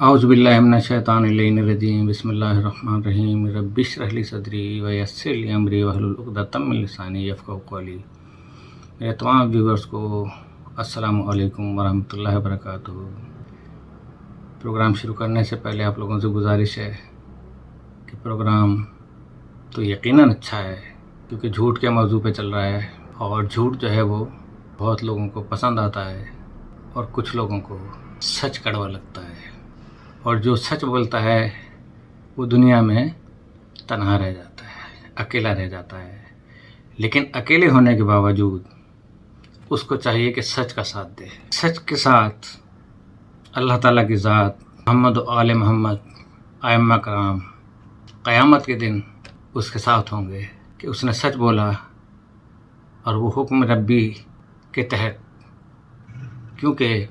اعوذ باللہ من الشیطان الرجیم بسم اللہ الرحمن الرحیم رب اشرح لی صدری ویسر لی امری واحلل عقدۃ من لسانی یفقہوا قولی۔ میرے تمام ویورز کو السلام علیکم ورحمۃ اللہ وبرکاتہ۔ پروگرام شروع کرنے سے پہلے آپ لوگوں سے گزارش ہے کہ پروگرام تو یقیناً اچھا ہے کیونکہ جھوٹ کے موضوع پہ چل رہا ہے، اور جھوٹ جو ہے وہ بہت لوگوں کو پسند آتا ہے اور کچھ لوگوں کو سچ کڑوا لگتا ہے، اور جو سچ بولتا ہے وہ دنیا میں تنہا رہ جاتا ہے، اکیلا رہ جاتا ہے، لیکن اکیلے ہونے کے باوجود اس کو چاہیے کہ سچ کا ساتھ دے۔ سچ کے ساتھ اللہ تعالیٰ کی ذات، محمد و آل محمد، ائمہ کرام قیامت کے دن اس کے ساتھ ہوں گے کہ اس نے سچ بولا، اور وہ حکم ربی کے تحت، کیونکہ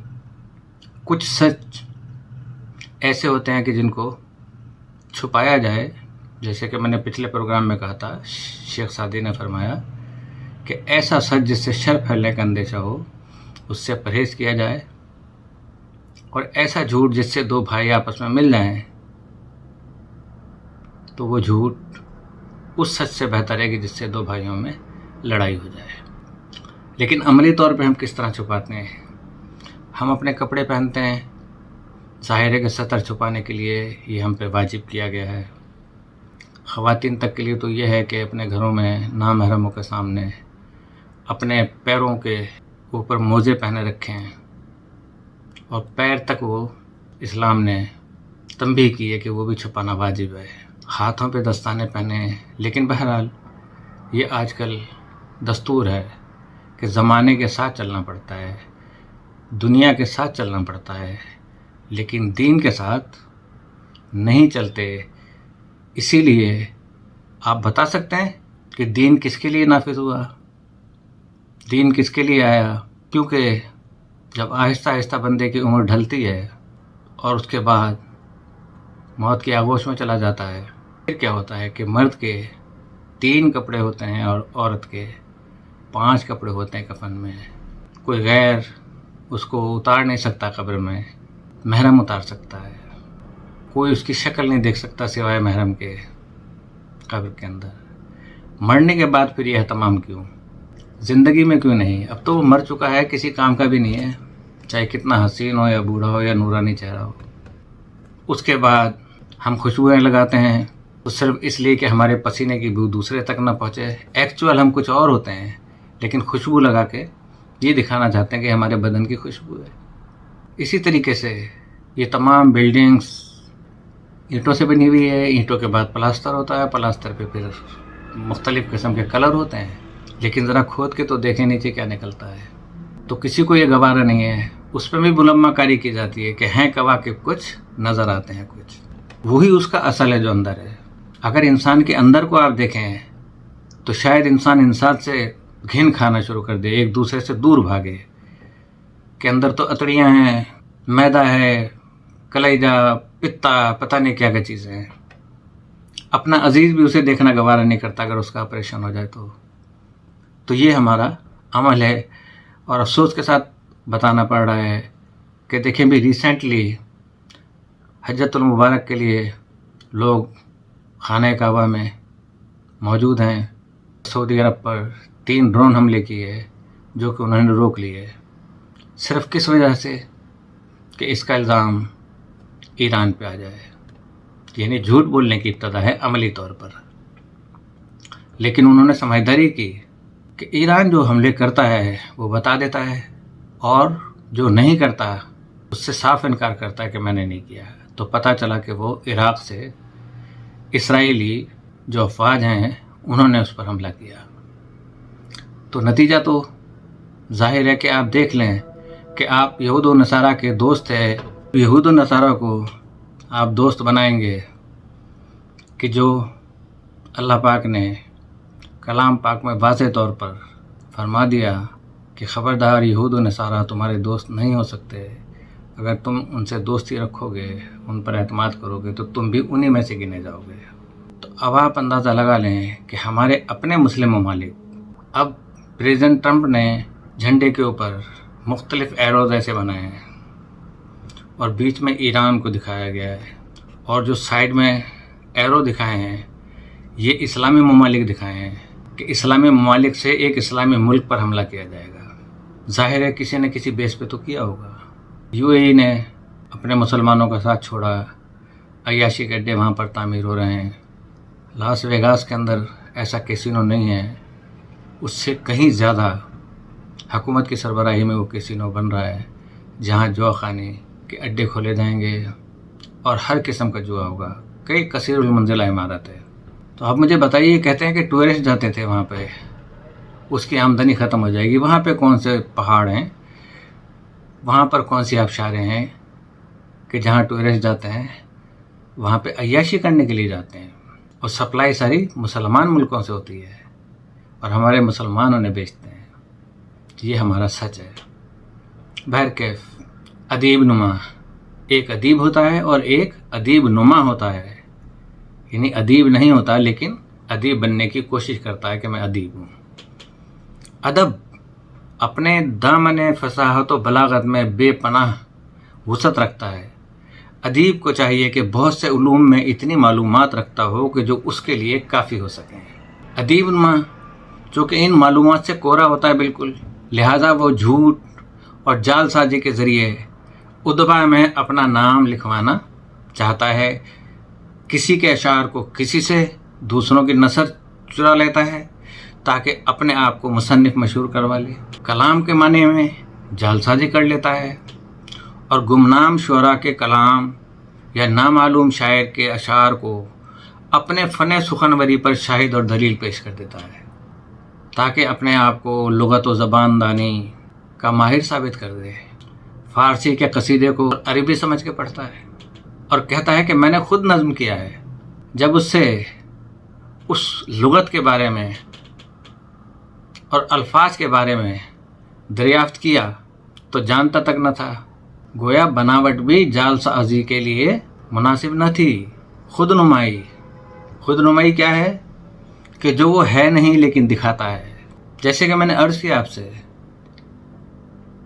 کچھ سچ ایسے ہوتے ہیں کہ جن کو چھپایا جائے، جیسے کہ میں نے پچھلے پروگرام میں کہا تھا، شیخ سعدی نے فرمایا کہ ایسا سچ جس سے شر پھیلنے کا اندیشہ ہو اس سے پرہیز کیا جائے، اور ایسا جھوٹ جس سے دو بھائی آپس میں مل جائیں تو وہ جھوٹ اس سچ سے بہتر ہے کہ جس سے دو بھائیوں میں لڑائی ہو جائے۔ لیکن عملی طور پہ ہم کس طرح چھپاتے ہیں؟ ہم اپنے کپڑے پہنتے ہیں، ظاہر ہے کہ سطر چھپانے کے لیے یہ ہم پہ واجب کیا گیا ہے۔ خواتین تک کے لیے تو یہ ہے کہ اپنے گھروں میں نامحرموں کے سامنے اپنے پیروں کے اوپر موزے پہنے رکھیں، اور پیر تک وہ اسلام نے تنبیہ کی ہے کہ وہ بھی چھپانا واجب ہے۔ ہاتھوں پہ دستانے پہنے، لیکن بہرحال یہ آج کل دستور ہے کہ زمانے کے ساتھ چلنا پڑتا ہے، دنیا کے ساتھ چلنا پڑتا ہے، لیکن دین کے ساتھ نہیں چلتے۔ اسی لیے آپ بتا سکتے ہیں کہ دین کس کے لیے نافذ ہوا، دین کس کے لیے آیا؟ کیونکہ جب آہستہ آہستہ بندے کی عمر ڈھلتی ہے اور اس کے بعد موت کی آغوش میں چلا جاتا ہے، پھر کیا ہوتا ہے کہ مرد کے 3 کپڑے ہوتے ہیں اور عورت کے 5 کپڑے ہوتے ہیں کفن میں۔ کوئی غیر اس کو اتار نہیں سکتا، قبر میں محرم اتار سکتا ہے، کوئی اس کی شکل نہیں دیکھ سکتا سوائے محرم کے قبر کے اندر۔ مرنے کے بعد پھر یہ اہتمام کیوں؟ زندگی میں کیوں نہیں؟ اب تو وہ مر چکا ہے، کسی کام کا بھی نہیں ہے، چاہے کتنا حسین ہو یا بوڑھا ہو یا نورانی چہرہ ہو۔ اس کے بعد ہم خوشبوئیں لگاتے ہیں تو صرف اس لیے کہ ہمارے پسینے کی بو دوسرے تک نہ پہنچے۔ ایکچوئل ہم کچھ اور ہوتے ہیں، لیکن خوشبو لگا کے یہ دکھانا چاہتے ہیں کہ ہمارے بدن کی خوشبو ہے۔ اسی طریقے سے یہ تمام بلڈنگز اینٹوں سے بنی ہوئی ہے، اینٹوں کے بعد پلاسٹر ہوتا ہے، پلاسٹر پہ پھر مختلف قسم کے کلر ہوتے ہیں، لیکن ذرا کھود کے تو دیکھیں نیچے کیا نکلتا ہے۔ تو کسی کو یہ گوارا نہیں ہے، اس پہ بھی ملمہ کاری کی جاتی ہے کہ ہیں کواکب، کچھ نظر آتے ہیں کچھ، وہی اس کا اصل ہے جو اندر ہے۔ اگر انسان کے اندر کو آپ دیکھیں تو شاید انسان سے گھن کھانا شروع کر دے، ایک دوسرے سے دور بھاگے، کہ اندر تو اتڑیاں ہیں، میدا ہے، کلیجہ، پتا، پتہ نہیں کیا کیا چیزیں ہیں۔ اپنا عزیز بھی اسے دیکھنا گوارا نہیں کرتا اگر اس کا آپریشن ہو جائے تو یہ ہمارا عمل ہے، اور افسوس کے ساتھ بتانا پڑ رہا ہے کہ دیکھیں بھی ریسنٹلی حجۃ المبارک کے لیے لوگ خانہ کعبہ میں موجود ہیں۔ سعودی عرب پر 3 ڈرون حملے کیے جو کہ انہوں نے روک لیے، صرف کس وجہ سے کہ اس کا الزام ایران پہ آ جائے۔ یعنی جھوٹ بولنے کی ابتدا ہے عملی طور پر، لیکن انہوں نے سمجھداری کی کہ ایران جو حملے کرتا ہے وہ بتا دیتا ہے، اور جو نہیں کرتا اس سے صاف انکار کرتا ہے کہ میں نے نہیں کیا۔ تو پتہ چلا کہ وہ عراق سے اسرائیلی جو افواج ہیں انہوں نے اس پر حملہ کیا۔ تو نتیجہ تو ظاہر ہے کہ آپ دیکھ لیں کہ آپ یہود و نصارہ کے دوست ہیں، یہود و نصارہ کو آپ دوست بنائیں گے کہ جو اللہ پاک نے کلام پاک میں واضح طور پر فرما دیا کہ خبردار یہود و نصارہ تمہارے دوست نہیں ہو سکتے، اگر تم ان سے دوستی رکھو گے، ان پر اعتماد کرو گے تو تم بھی انہی میں سے گنے جاؤ گے۔ تو اب آپ اندازہ لگا لیں کہ ہمارے اپنے مسلم ممالک، اب پریزیڈنٹ ٹرمپ نے جھنڈے کے اوپر مختلف ایروز ایسے بنائے ہیں، اور بیچ میں ایران کو دکھایا گیا ہے، اور جو سائڈ میں ایرو دکھائے ہیں یہ اسلامی ممالک دکھائے ہیں کہ اسلامی ممالک سے ایک اسلامی ملک پر حملہ کیا جائے گا۔ ظاہر ہے کسی نے کسی بیس پہ تو کیا ہوگا۔ یو اے ای نے اپنے مسلمانوں کا ساتھ چھوڑا، عیاشی کے اڈے وہاں پر تعمیر ہو رہے ہیں۔ لاس ویگاس کے اندر ایسا کیسینو نہیں ہے، اس سے کہیں زیادہ حکومت کی سربراہی میں وہ کیسینو بن رہا ہے، جہاں جوا خانے کے اڈے کھولے جائیں گے اور ہر قسم کا جوا ہوگا۔ کئی کثیر المنزلہ عمارت ہے۔ تو اب مجھے بتائیے، کہتے ہیں کہ ٹورسٹ جاتے تھے وہاں پہ، اس کی آمدنی ختم ہو جائے گی۔ وہاں پہ کون سے پہاڑ ہیں، وہاں پر کون سی آبشاریں ہیں کہ جہاں ٹورسٹ جاتے ہیں وہاں پہ عیاشی کرنے کے لیے جاتے ہیں، اور سپلائی ساری مسلمان ملکوں سے ہوتی ہے اور ہمارے مسلمان انہیں بیچتے ہیں۔ یہ ہمارا سچ ہے۔ بہرکیف ادیب نما، ایک ادیب ہوتا ہے اور ایک ادیب نما ہوتا ہے، یعنی ادیب نہیں ہوتا لیکن ادیب بننے کی کوشش کرتا ہے کہ میں ادیب ہوں۔ ادب اپنے دامن فصاحت و بلاغت میں بے پناہ وسعت رکھتا ہے۔ ادیب کو چاہیے کہ بہت سے علوم میں اتنی معلومات رکھتا ہو کہ جو اس کے لیے کافی ہو سکیں۔ ادیب نما چونکہ ان معلومات سے کورا ہوتا ہے بالکل، لہٰذا وہ جھوٹ اور جال سازی کے ذریعے ادبا میں اپنا نام لکھوانا چاہتا ہے۔ کسی کے اشعار کو کسی سے دوسروں کی نثر چرا لیتا ہے تاکہ اپنے آپ کو مصنف مشہور کروا لے۔ کلام کے معنی میں جال سازی کر لیتا ہے اور گمنام شعراء کے کلام یا نامعلوم شاعر کے اشعار کو اپنے فن سخنوری پر شاہد اور دلیل پیش کر دیتا ہے تاکہ اپنے آپ کو لغت و زبان دانی کا ماہر ثابت کر دے۔ فارسی کے قصیدے کو عربی سمجھ کے پڑھتا ہے اور کہتا ہے کہ میں نے خود نظم کیا ہے۔ جب اس سے اس لغت کے بارے میں اور الفاظ کے بارے میں دریافت کیا تو جانتا تک نہ تھا، گویا بناوٹ بھی جال سازی کے لیے مناسب نہ تھی۔ خود نمائی کیا ہے کہ جو وہ ہے نہیں لیکن دکھاتا ہے۔ جیسے کہ میں نے عرض کیا آپ سے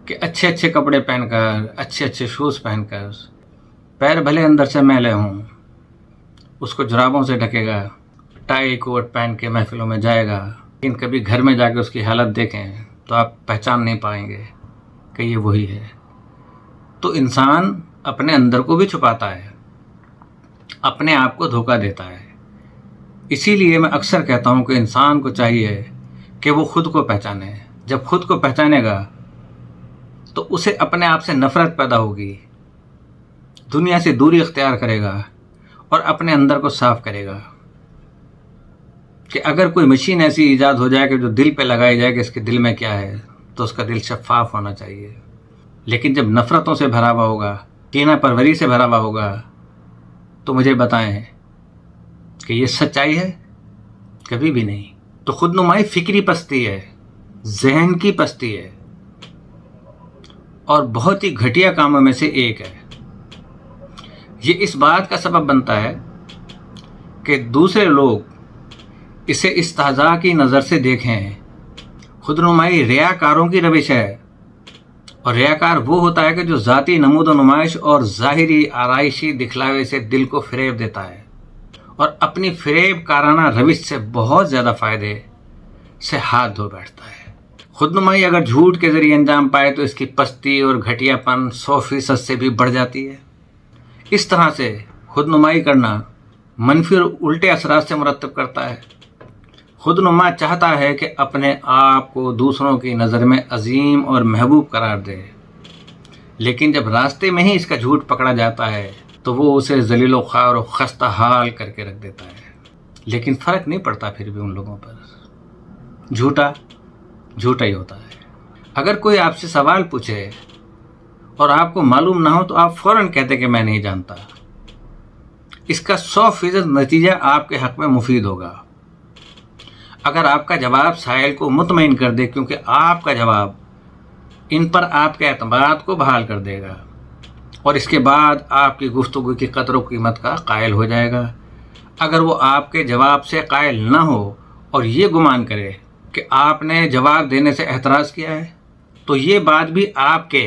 کہ اچھے اچھے کپڑے پہن کر، اچھے اچھے شوز پہن کر، پیر بھلے اندر سے میلے ہوں، اس کو جرابوں سے ڈھکے گا، ٹائی کوٹ پہن کے محفلوں میں جائے گا، لیکن کبھی گھر میں جا کے اس کی حالت دیکھیں تو آپ پہچان نہیں پائیں گے کہ یہ وہی ہے۔ تو انسان اپنے اندر کو بھی چھپاتا ہے، اپنے آپ کو دھوکہ دیتا ہے۔ اسی لیے میں اکثر کہتا ہوں کہ انسان کو چاہیے کہ وہ خود کو پہچانے۔ جب خود کو پہچانے گا تو اسے اپنے آپ سے نفرت پیدا ہوگی، دنیا سے دوری اختیار کرے گا اور اپنے اندر کو صاف کرے گا۔ کہ اگر کوئی مشین ایسی ایجاد ہو جائے کہ جو دل پہ لگائی جائے کہ اس کے دل میں کیا ہے، تو اس کا دل شفاف ہونا چاہیے۔ لیکن جب نفرتوں سے بھرا ہوا ہوگا، کینہ پروری سے بھرا ہوا ہوگا، تو مجھے بتائیں کہ یہ سچائی ہے؟ کبھی بھی نہیں۔ تو خود نمائی فکری پستی ہے، ذہن کی پستی ہے، اور بہت ہی گھٹیا کاموں میں سے ایک ہے۔ یہ اس بات کا سبب بنتا ہے کہ دوسرے لوگ اسے استہزاء کی نظر سے دیکھیں۔ خود نمائی ریاکاروں کی روش ہے، اور ریاکار وہ ہوتا ہے کہ جو ذاتی نمود و نمائش اور ظاہری آرائشی دکھلاوے سے دل کو فریب دیتا ہے اور اپنی فریب کارانہ روش سے بہت زیادہ فائدے سے ہاتھ دھو بیٹھتا ہے۔ خود نمائی اگر جھوٹ کے ذریعے انجام پائے تو اس کی پستی اور گھٹیا پن 100% سے بھی بڑھ جاتی ہے۔ اس طرح سے خود نمائی کرنا منفی اور الٹے اثرات سے مرتب کرتا ہے۔ خود نما چاہتا ہے کہ اپنے آپ کو دوسروں کی نظر میں عظیم اور محبوب قرار دے، لیکن جب راستے میں ہی اس کا جھوٹ پکڑا جاتا ہے تو وہ اسے ذلیل و خوار و خستہ حال کر کے رکھ دیتا ہے۔ لیکن فرق نہیں پڑتا پھر بھی ان لوگوں پر، جھوٹا ہی ہوتا ہے۔ اگر کوئی آپ سے سوال پوچھے اور آپ کو معلوم نہ ہو تو آپ فوراً کہتے کہ میں نہیں جانتا۔ اس کا 100% نتیجہ آپ کے حق میں مفید ہوگا۔ اگر آپ کا جواب سائل کو مطمئن کر دے، کیونکہ آپ کا جواب ان پر آپ کے اعتماد کو بحال کر دے گا، اور اس کے بعد آپ کی گفتگو کی قدر و قیمت کا قائل ہو جائے گا۔ اگر وہ آپ کے جواب سے قائل نہ ہو اور یہ گمان کرے کہ آپ نے جواب دینے سے اعتراض کیا ہے، تو یہ بات بھی آپ کے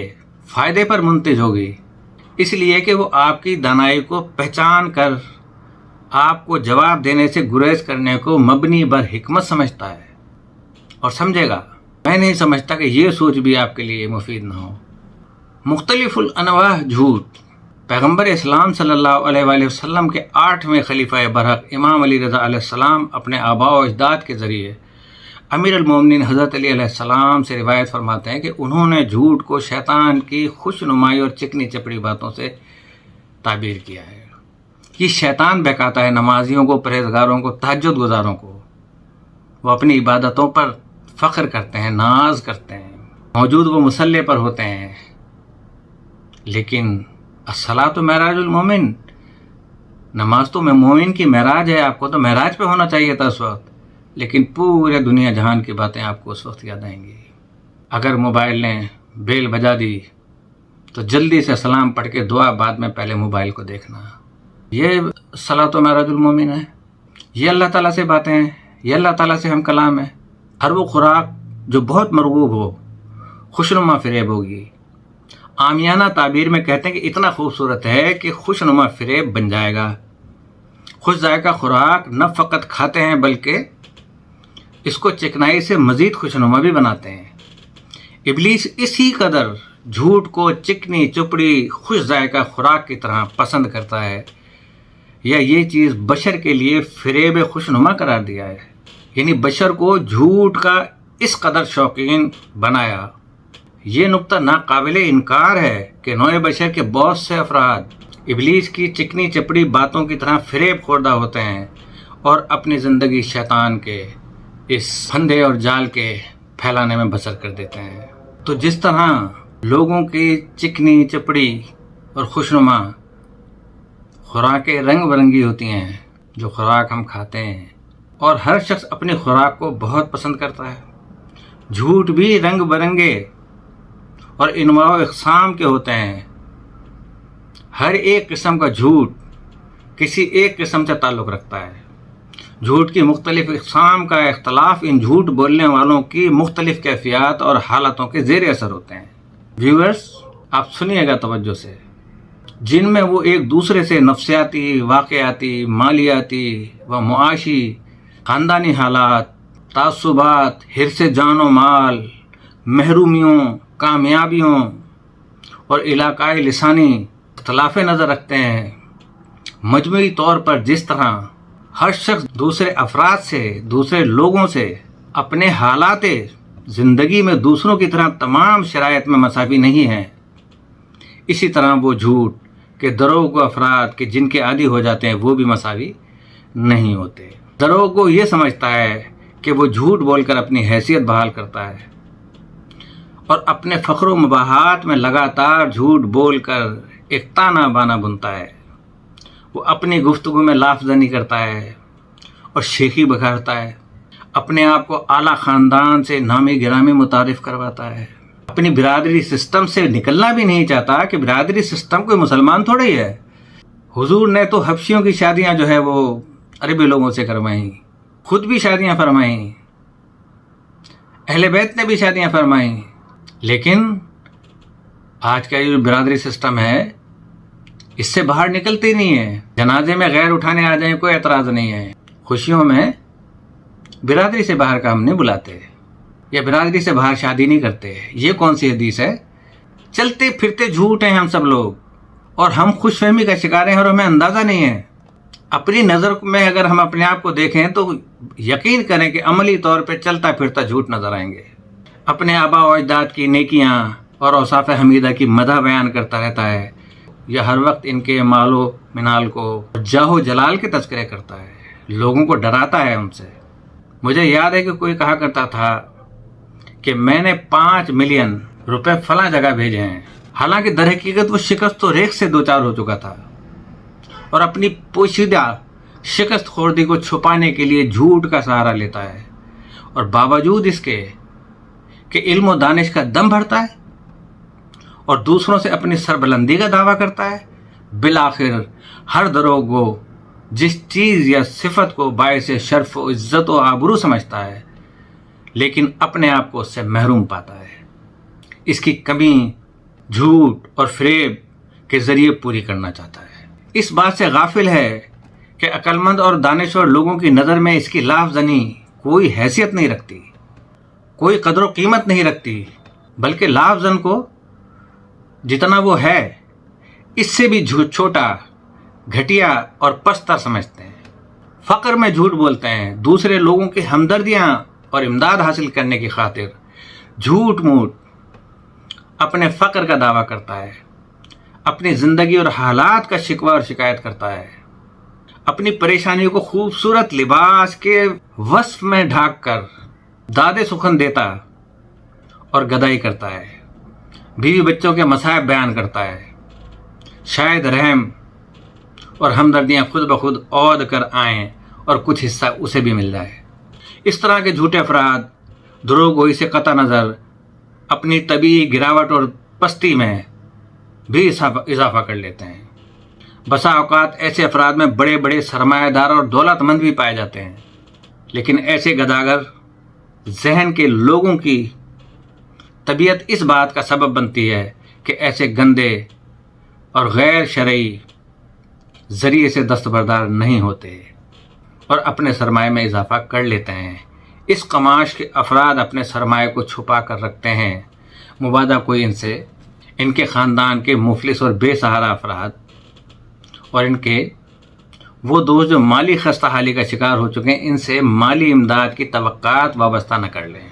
فائدے پر منتج ہوگی اس لیے کہ وہ آپ کی دانائی کو پہچان کر آپ کو جواب دینے سے گریز کرنے کو مبنی بر حکمت سمجھتا ہے اور سمجھے گا۔ میں نہیں سمجھتا کہ یہ سوچ بھی آپ کے لیے مفید نہ ہو۔ مختلف الانواع جھوٹ۔ پیغمبر اسلام صلی اللہ علیہ وآلہ وسلم کے 8ویں خلیفہ برحق امام علی رضا علیہ السلام اپنے آباء و اجداد کے ذریعے امیر المومنین حضرت علی علیہ السلام سے روایت فرماتے ہیں کہ انہوں نے جھوٹ کو شیطان کی خوش نمائی اور چکنی چپڑی باتوں سے تعبیر کیا ہے۔ یہ شیطان بہکاتا ہے نمازیوں کو، پرہیزگاروں کو، تہجد گزاروں کو۔ وہ اپنی عبادتوں پر فخر کرتے ہیں، ناز کرتے ہیں، موجود وہ مصلی پر ہوتے ہیں، لیکن الصلاۃ معراج المومن، نماز تو مومن کی معراج ہے، آپ کو تو معراج پہ ہونا چاہیے تھا اس وقت، لیکن پورے دنیا جہان کی باتیں آپ کو اس وقت یاد آئیں گی۔ اگر موبائل نے بیل بجا دی تو جلدی سے سلام پڑھ کے دعا بعد میں پہلے موبائل کو دیکھنا۔ یہ صلاۃ و معراج المومن ہے، یہ اللہ تعالیٰ سے باتیں ہیں، یہ اللہ تعالیٰ سے ہم کلام ہے۔ ہر وہ خوراک جو بہت مرغوب ہو، خوشنما فریب ہوگی۔ عامیانہ تعبیر میں کہتے ہیں کہ اتنا خوبصورت ہے کہ خوشنما فریب بن جائے گا۔ خوش ذائقہ خوراک نہ فقط کھاتے ہیں بلکہ اس کو چکنائی سے مزید خوشنما بھی بناتے ہیں۔ ابلیس اسی قدر جھوٹ کو چکنی چپڑی خوش ذائقہ خوراک کی طرح پسند کرتا ہے، یا یہ چیز بشر کے لیے فریب خوشنما قرار دیا ہے، یعنی بشر کو جھوٹ کا اس قدر شوقین بنایا۔ یہ نقطہ ناقابل انکار ہے کہ نوع بشر کے بہت سے افراد ابلیس کی چکنی چپڑی باتوں کی طرح فریب خوردہ ہوتے ہیں اور اپنی زندگی شیطان کے اس پھندے اور جال کے پھیلانے میں بسر کر دیتے ہیں۔ تو جس طرح لوگوں کی چکنی چپڑی اور خوشنما خوراکیں رنگ برنگی ہوتی ہیں، جو خوراک ہم کھاتے ہیں، اور ہر شخص اپنی خوراک کو بہت پسند کرتا ہے، جھوٹ بھی رنگ برنگے اور انواع و اقسام کے ہوتے ہیں۔ ہر ایک قسم کا جھوٹ کسی ایک قسم سے تعلق رکھتا ہے۔ جھوٹ کی مختلف اقسام کا اختلاف ان جھوٹ بولنے والوں کی مختلف کیفیات اور حالتوں کے زیر اثر ہوتے ہیں۔ ویورز، آپ سنیے گا توجہ سے، جن میں وہ ایک دوسرے سے نفسیاتی، واقعاتی، مالیاتی و معاشی، خاندانی حالات، تعصبات، حرص جان و مال، محرومیوں، کامیابیوں اور علاقائی لسانی اختلاف نظر رکھتے ہیں۔ مجموعی طور پر جس طرح ہر شخص دوسرے افراد سے، دوسرے لوگوں سے اپنے حالات زندگی میں دوسروں کی طرح تمام شرائط میں مساوی نہیں ہے، اسی طرح وہ جھوٹ کے دروغ افراد کے جن کے عادی ہو جاتے ہیں وہ بھی مساوی نہیں ہوتے۔ دروغ یہ سمجھتا ہے کہ وہ جھوٹ بول کر اپنی حیثیت بحال کرتا ہے اور اپنے فخر و مباحات میں لگاتار جھوٹ بول کر ایک تانا بانا بنتا ہے۔ وہ اپنی گفتگو میں لافزنی کرتا ہے اور شیخی بکھارتا ہے، اپنے آپ کو اعلیٰ خاندان سے نامی گرامی متعارف کرواتا ہے، اپنی برادری سسٹم سے نکلنا بھی نہیں چاہتا کہ برادری سسٹم کوئی مسلمان تھوڑا ہی ہے۔ حضور نے تو حبشیوں کی شادیاں جو ہے وہ عربی لوگوں سے کروائیں، خود بھی شادیاں فرمائیں، اہل بیت نے بھی شادیاں فرمائیں، لیکن آج کا یہ برادری سسٹم ہے اس سے باہر نکلتی نہیں ہے۔ جنازے میں غیر اٹھانے آ جائیں کوئی اعتراض نہیں ہے، خوشیوں میں برادری سے باہر کا ہم نہیں بلاتے یا برادری سے باہر شادی نہیں کرتے۔ یہ کون سی حدیث ہے؟ چلتے پھرتے جھوٹ ہیں ہم سب لوگ، اور ہم خوش فہمی کا شکار ہیں اور ہمیں اندازہ نہیں ہے۔ اپنی نظر میں اگر ہم اپنے آپ کو دیکھیں تو یقین کریں کہ عملی طور پہ چلتا پھرتا جھوٹ نظر آئیں گے۔ اپنے آباء و اجداد کی نیکیاں اور اوصاف حمیدہ کی مدح بیان کرتا رہتا ہے، یا ہر وقت ان کے مال و منال کو، جاہ و جلال کے تذکرے کرتا ہے، لوگوں کو ڈراتا ہے ان سے۔ مجھے یاد ہے کہ کوئی کہا کرتا تھا کہ میں نے 5 ملین روپے فلاں جگہ بھیجے ہیں، حالانکہ در حقیقت وہ شکست و ریخت سے دوچار ہو چکا تھا اور اپنی پوشیدہ شکست خوردی کو چھپانے کے لیے جھوٹ کا سہارا لیتا ہے، اور باوجود اس کے کہ علم و دانش کا دم بھرتا ہے اور دوسروں سے اپنی سربلندی کا دعویٰ کرتا ہے، بالآخر ہر دروغ گو جس چیز یا صفت کو باعث شرف و عزت و آبرو سمجھتا ہے، لیکن اپنے آپ کو اس سے محروم پاتا ہے۔ اس کی کمی جھوٹ اور فریب کے ذریعے پوری کرنا چاہتا ہے۔ اس بات سے غافل ہے کہ عقلمند اور دانشور لوگوں کی نظر میں اس کی لاف زنی کوئی حیثیت نہیں رکھتی، کوئی قدر و قیمت نہیں رکھتی، بلکہ لاف زن کو جتنا وہ ہے اس سے بھی چھوٹا، گھٹیا اور پستر سمجھتے ہیں۔ فقر میں جھوٹ بولتے ہیں، دوسرے لوگوں کی ہمدردیاں اور امداد حاصل کرنے کی خاطر جھوٹ موٹ اپنے فقر کا دعویٰ کرتا ہے، اپنی زندگی اور حالات کا شکوہ اور شکایت کرتا ہے، اپنی پریشانیوں کو خوبصورت لباس کے وصف میں ڈھانک کر داد سخن دیتا اور گدائی کرتا ہے، بیوی بچوں کے مصائب بیان کرتا ہے، شاید رحم اور ہمدردیاں خود بخود عود کر آئیں اور کچھ حصہ اسے بھی مل جائے۔ اس طرح کے جھوٹے افراد دروغ گوئی سے قطع نظر اپنی طبیعی گراوٹ اور پستی میں بھی اضافہ کر لیتے ہیں۔ بسا اوقات ایسے افراد میں بڑے بڑے سرمایہ دار اور دولت مند بھی پائے جاتے ہیں، لیکن ایسے گداگر ذہن کے لوگوں کی طبیعت اس بات کا سبب بنتی ہے کہ ایسے گندے اور غیر شرعی ذریعے سے دستبردار نہیں ہوتے اور اپنے سرمایہ میں اضافہ کر لیتے ہیں۔ اس قماش کے افراد اپنے سرمایہ کو چھپا کر رکھتے ہیں، مبادہ کوئی ان سے ان کے خاندان کے مفلس اور بے سہارا افراد اور ان کے وہ دوست جو مالی خستہ حالی کا شکار ہو چکے ہیں ان سے مالی امداد کی توقعات وابستہ نہ کر لیں۔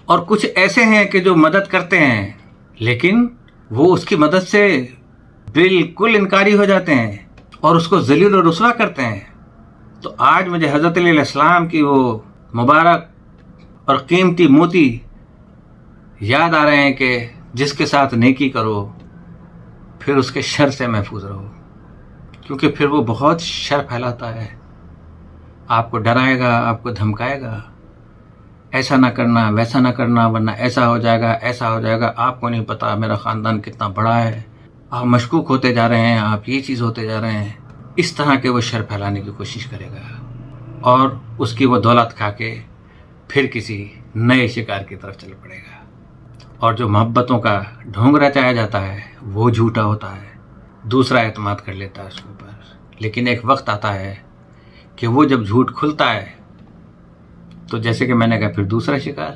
اور کچھ ایسے ہیں کہ جو مدد کرتے ہیں لیکن وہ اس کی مدد سے بالکل انکاری ہو جاتے ہیں اور اس کو ذلیل و رسوا کرتے ہیں۔ تو آج مجھے حضرت علیہ السلام کی وہ مبارک اور قیمتی موتی یاد آ رہے ہیں کہ جس کے ساتھ نیکی کرو پھر اس کے شر سے محفوظ رہو، کیونکہ پھر وہ بہت شر پھیلاتا ہے، آپ کو ڈرائے گا، آپ کو دھمکائے گا، ایسا نہ کرنا، ویسا نہ کرنا ورنہ ایسا ہو جائے گا، ایسا ہو جائے گا، آپ کو نہیں پتا میرا خاندان کتنا بڑا ہے، آپ مشکوک ہوتے جا رہے ہیں، آپ یہ چیز ہوتے جا رہے ہیں۔ اس طرح کے وہ شر پھیلانے کی کوشش کرے گا اور اس کی وہ دولت کھا کے پھر کسی نئے شکار کی طرف چل پڑے گا۔ اور جو محبتوں کا ڈھونگ رچایا جاتا ہے وہ جھوٹا ہوتا ہے، دوسرا اعتماد کر لیتا ہے اس کے اوپر، لیکن ایک وقت آتا ہے کہ وہ جب جھوٹ کھلتا ہے تو جیسے کہ میں نے کہا پھر دوسرا شکار۔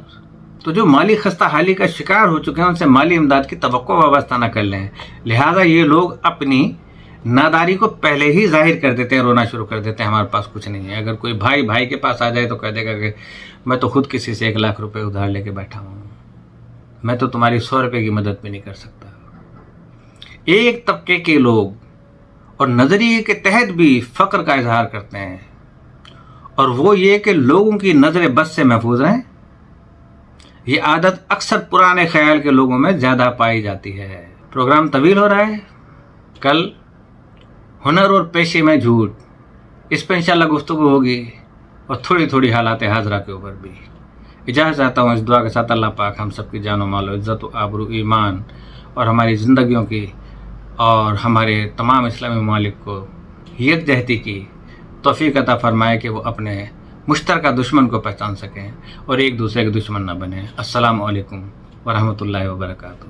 تو جو مالی خستہ حالی کا شکار ہو چکے ہیں ان سے مالی امداد کی توقع وابستہ نہ کر لیں، لہٰذا یہ لوگ اپنی ناداری کو پہلے ہی ظاہر کر دیتے ہیں، رونا شروع کر دیتے ہیں ہمارے پاس کچھ نہیں ہے۔ اگر کوئی بھائی کے پاس آ جائے تو کہہ دے گا کہ میں تو خود کسی سے 1 لاکھ روپے ادھار لے کے بیٹھا ہوں، میں تو تمہاری 100 روپے کی مدد بھی نہیں کر سکتا۔ ایک طبقے کے لوگ اور نظریے کے تحت بھی فقر کا اظہار کرتے ہیں، اور وہ یہ کہ لوگوں کی نظر بد سے محفوظ رہیں۔ یہ عادت اکثر پرانے خیال کے لوگوں میں زیادہ پائی جاتی ہے۔ پروگرام طویل ہو رہا ہے، کل ہنر اور پیشے میں جھوٹ، اس پہ انشاءاللہ گفتگو ہوگی اور تھوڑی تھوڑی حالات حاضرہ کے اوپر بھی۔ اجازت چاہتا ہوں اس دعا کے ساتھ اللہ پاک ہم سب کی جان و مال و عزت و آبرو ایمان اور ہماری زندگیوں کی اور ہمارے تمام اسلامی ممالک کو یکجہتی کی توفیق عطا فرمائے کہ وہ اپنے مشترکہ دشمن کو پہچان سکیں اور ایک دوسرے کے دشمن نہ بنیں۔ السلام علیکم ورحمۃ اللہ وبرکاتہ۔